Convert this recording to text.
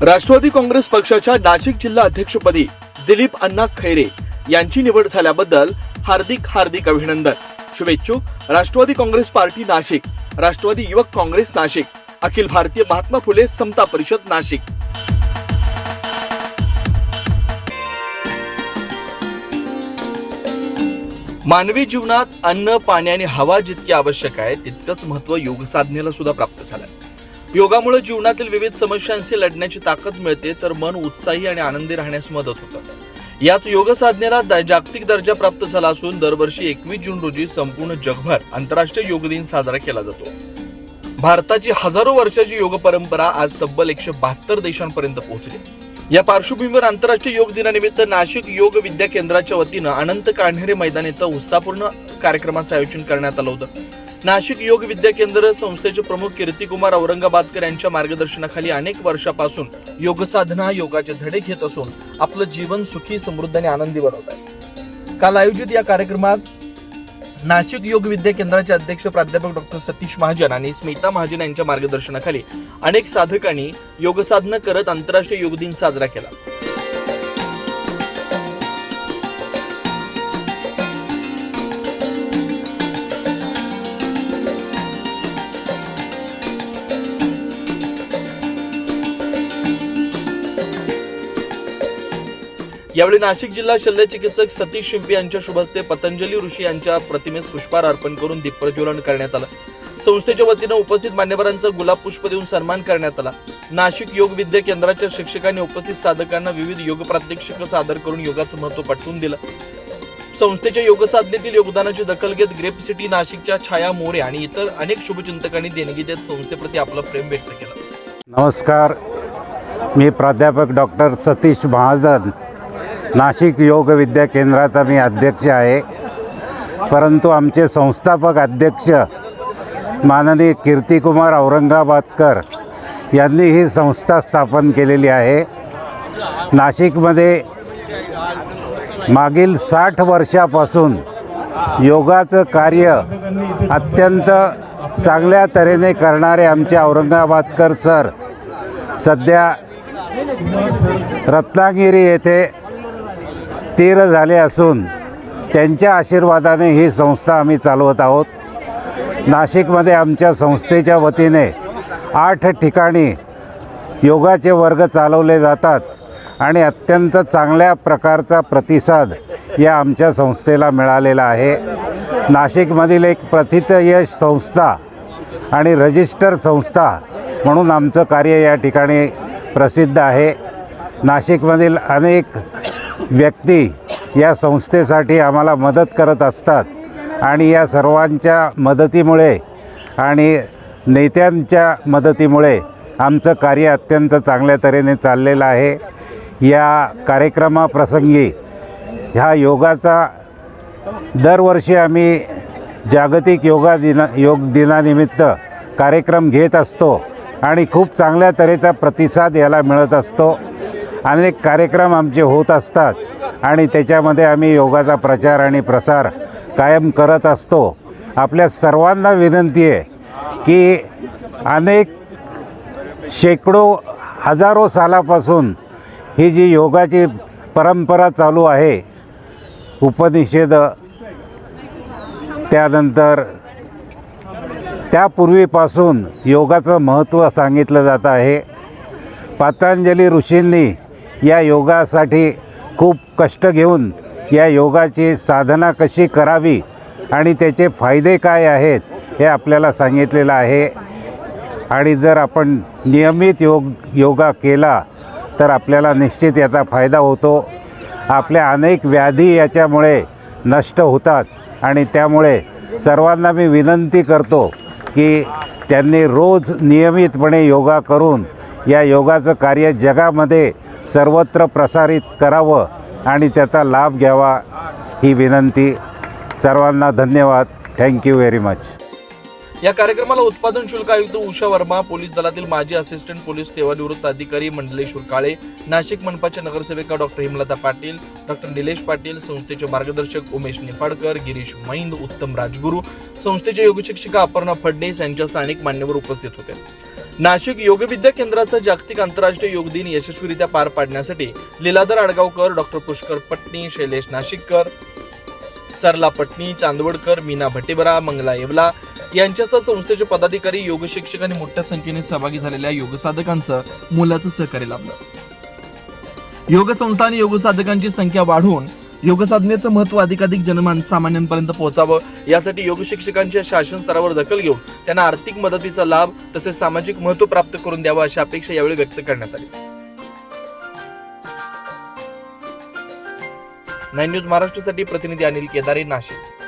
राष्ट्रवादी काँग्रेस पक्षाच्या नाशिक जिल्हा अध्यक्षपदी दिलीप अण्णा खैरे यांची निवड झाल्याबद्दल हार्दिक अभिनंदन. शुभेच्छुक राष्ट्रवादी काँग्रेस पार्टी नाशिक, राष्ट्रवादी युवक काँग्रेस नाशिक, अखिल भारतीय महात्मा फुले समता परिषद नाशिक. मानवी जीवनात अन्न, पाणी आणि हवा जितकी आवश्यक आहे तितकंच महत्त्व योग साधनेला सुद्धा प्राप्त झालं. योगामुळे जीवनातील विविध समस्यांशी लढण्याची ताकद मिळते, तर मन उत्साही आणि आनंदी राहण्यास मदत होतं. याच योग साधनेला जागतिक दर्जा प्राप्त झाला असून दरवर्षी 21 जून रोजी संपूर्ण जगभर आंतरराष्ट्रीय योग दिन साजरा केला जातो. भारताची हजारो वर्षाची योग परंपरा आज तब्बल 172 देशांपर्यंत पोहोचली. या पार्श्वभूमीवर आंतरराष्ट्रीय योग दिनानिमित्त नाशिक योग विद्या केंद्राच्या वतीनं अनंत कान्हेरे मैदान इथं उत्साहपूर्ण कार्यक्रमाचं आयोजन करण्यात आलं होतं. नाशिक योग विद्या केंद्र संस्थेचे प्रमुख कीर्तिकुमार औरंगाबादकर यांच्या मार्गदर्शनाखाली अनेक वर्षापासून योग साधना, योगाचे धडे घेत असून आपलं जीवन सुखी, समृद्ध आणि आनंदी बनवत आहे. काल आयोजित या कार्यक्रमात नाशिक योग विद्या केंद्राचे अध्यक्ष प्राध्यापक डॉक्टर सतीश महाजन आणि स्मिता महाजन यांच्या मार्गदर्शनाखाली अनेक साधकांनी योग साधना करत आंतरराष्ट्रीय योग दिन साजरा केला. यावेळी नाशिक जिल्हा शल्य चिकित्सक सतीश शिंपी यांच्या शुभ हस्ते पतंजली ऋषी यांच्या प्रतिमेस पुष्पहार अर्पण करून दीपप्रज्वलन करण्यात आलं. संस्थेच्या वतीनं उपस्थित मान्यवरांचा गुलाब पुष्प देऊन सन्मान करण्यात आला. नाशिक योग विद्या केंद्राच्या शिक्षकांनी उपस्थित साधकांना विविध योग प्रात्यक्षिक सादर करून योगाचं महत्त्व पटवून दिलं. संस्थेच्या योग साधनेतील योगदानाची दखल घेत ग्रेप सिटी नाशिकच्या छाया मोरे आणि इतर अनेक शुभचिंतकांनी देणगी देत संस्थेप्रती आपलं प्रेम व्यक्त केलं. नमस्कार, मी प्राध्यापक डॉक्टर सतीश महाजन, नाशिक योग विद्या केंद्राचा मी अध्यक्ष आहे. परंतु आमचे संस्थापक अध्यक्ष माननीय कीर्तिकुमार औरंगाबादकर यांनी ही संस्था स्थापन केलेली आहे. नाशिकमध्ये मागील 60 वर्षापासून योगाचं कार्य अत्यंत चांगल्या तऱ्हेने करणारे आमचे औरंगाबादकर सर सध्या रत्नागिरी येथे स्थिर झाले असून त्यांच्या आशीर्वादाने ही संस्था आम्ही चालवत आहोत. नाशिकमध्ये आमच्या संस्थेच्या वतीने 8 ठिकाणी योगाचे वर्ग चालवले जातात आणि अत्यंत चांगल्या प्रकारचा प्रतिसाद या आमच्या संस्थेला मिळालेला आहे. नाशिकमधील एक प्रथितयश संस्था आणि रजिस्टर संस्था म्हणून आमचं कार्य या ठिकाणी प्रसिद्ध आहे. नाशिकमधील अनेक व्यक्ती या संस्थेसाठी आम्हाला मदत करत असतात आणि या सर्वांच्या मदतीमुळे आणि नेत्यांच्या मदतीमुळे आमचं कार्य अत्यंत चांगल्या तऱ्हेने चाललेलं आहे. या कार्यक्रमाप्रसंगी ह्या योगाचा दरवर्षी आम्ही जागतिक योग दिनानिमित्त कार्यक्रम घेत असतो आणि खूप चांगल्या तऱ्हेचा प्रतिसाद याला मिळत असतो. अनेक कार्यक्रम आमचे होत असतात आणि त्याच्यामध्ये आम्ही योगाचा प्रचार आणि प्रसार कायम करत असतो. आपल्या सर्वांना विनंती आहे की अनेक शेकडो हजारो सालापासून ही जी योगाची परंपरा चालू आहे, उपनिषद, त्यानंतर त्यापूर्वीपासून योगाचं महत्त्व सांगितलं जात आहे. पतंजली ऋषींनी या योगासाठी खूप कष्ट घेऊन या योगाची साधना कशी करावी आणि त्याचे फायदे काय आहेत हे आपल्याला सांगितलेलं आहे. आणि जर आपण नियमित योगा केला तर आपल्याला निश्चित याचा फायदा होतो. आपल्या अनेक व्याधी याच्यामुळे नष्ट होतात आणि त्यामुळे सर्वांना मी विनंती करतो की त्यांनी रोज नियमितपणे योगा करून या योगाचं कार्य जगामध्ये सर्वत्र प्रसारित करावं आणि त्याचा लाभ घ्यावा, ही विनंती. सर्वांना धन्यवाद. Thank you very much. या कार्यक्रमाला उत्पादन शुल्क आयुक्त उषा वर्मा, पोलीस दलातील माजी असिस्टंट पोलीस सेवानिवृत्त अधिकारी मंडलेश्वर काळे, नाशिक मनपाच्या नगरसेविका डॉक्टर हिमलता पाटील, डॉक्टर निलेश पाटील, संस्थेचे मार्गदर्शक उमेश निफाडकर, गिरीश मैंद, उत्तम राजगुरू, संस्थेच्या योग शिक्षिका अपर्णा फडणीस यांच्यासह अनेक मान्यवर उपस्थित होते. नाशिक योगविद्या केंद्राचा जागतिक आंतरराष्ट्रीय योग दिन यशस्वीरित्या पार पाडण्यासाठी लीलाधर आडगावकर, डॉक्टर पुष्कर पटणी, शैलेश नाशिककर, सरला पटणी, चांदवडकर, मीना भटेबरा, मंगला येवला यांच्यासह संस्थेचे पदाधिकारी, योग शिक्षक आणि मोठ्या संख्येने सहभागी झालेल्या योग साधकांचं मोलाचं सहकार्य लाभलं। योग संस्था आणि योग साधकांची संख्या वाढवून योग साधनेचं महत्व अधिकाधिक जनसामान्यांपर्यंत पोहोचावं यासाठी योग शिक्षकांच्या शासन स्तरावर दखल घेऊन त्यांना आर्थिक मदतीचा लाभ तसेच सामाजिक महत्व प्राप्त करून द्यावा अशी अपेक्षा यावेळी व्यक्त करण्यात आली। 9 न्यूज महाराष्ट्रासाठी प्रतिनिधी अनिल केदारे, नाशिक।